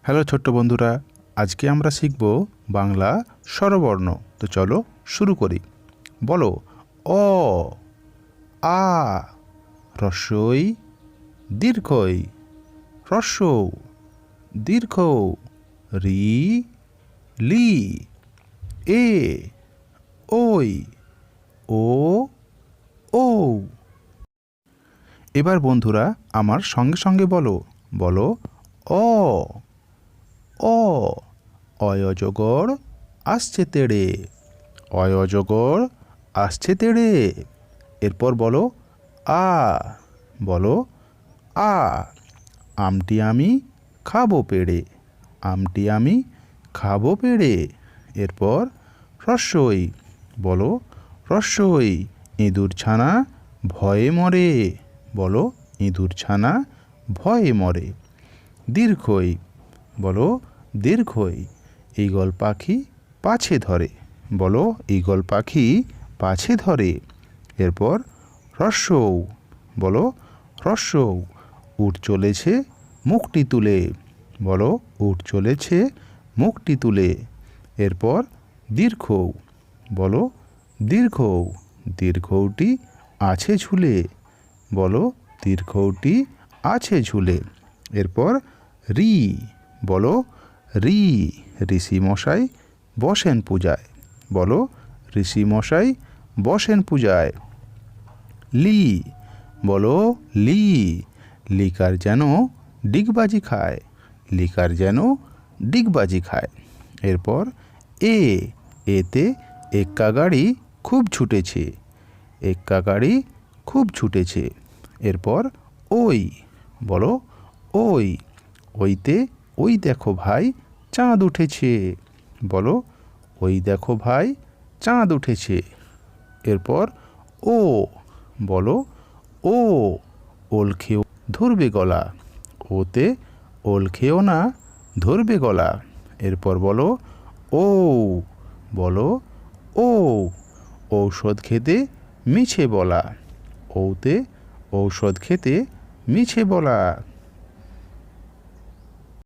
Hello ছোট্ট বন্ধুরা, আজকে আমরা শিখব বাংলা স্বরবর্ণ। তো চলো শুরু করি। বলো অ, আ, হ্রস্বই দীর্ঘই, হ্রস্ব দীর্ঘ, রি, লি, এ, ওই, ও, ও। এবার বন্ধুরা আমার সঙ্গে সঙ্গে বলো, বলো অ, অ, অয় অজগর আসছে তেড়ে, অয় অজগর আসছে তেড়ে। এরপর বলো আ, বলো আ, আমটি আমি খাবো পেড়ে, আমটি আমি খাবো পেড়ে। এরপর হ্রস্বই, বলো হ্রস্বই, ইঁদুর ছানা ভয়ে মরে, বলো ইঁদুর ছানা ভয়ে মরে। দীর্ঘই, বলো দীর্ঘই, ঈগল পাখি পাছে ধরে, বলো ঈগল পাখি পাছে ধরে। এরপর হ্রস্বউ, বলো হ্রস্বউ, উট চলেছে মুখটি তুলে, বলো উট চলেছে মুখটি তুলে। এরপর দীর্ঘউ, বলো দীর্ঘউ, দীর্ঘউটি আছে ঝুলে, বলো দীর্ঘউটি আছে ঝুলে। এরপর রি, বলো রি, ঋষি মশাই বসেন পূজায়, বলো ঋষি মশাই বসেন পূজায়। লি, বলো লি, লিকার যেন ডিগবাজি খায়, লিকার যেন ডিগবাজি খায়। এরপর এ, এতে এক্কা গাড়ি খুব ছুটেছে, এক্কা গাড়ি খুব ছুটেছে। এরপর ওই, বলো ওই, ওইতে ওই দেখো ভাই চাঁদ উঠেছে, বলো ওই দেখো ভাই চাঁদ উঠেছে। এরপর ও, বলো ও, ওল খেও ধরবে গলা, ওতে ওল খেও না ধরবে গলা। এরপর বলো ও, বলো ও, ঔষধ খেতে মিছে বলা, ওতে ঔষধ খেতে মিছে বলা।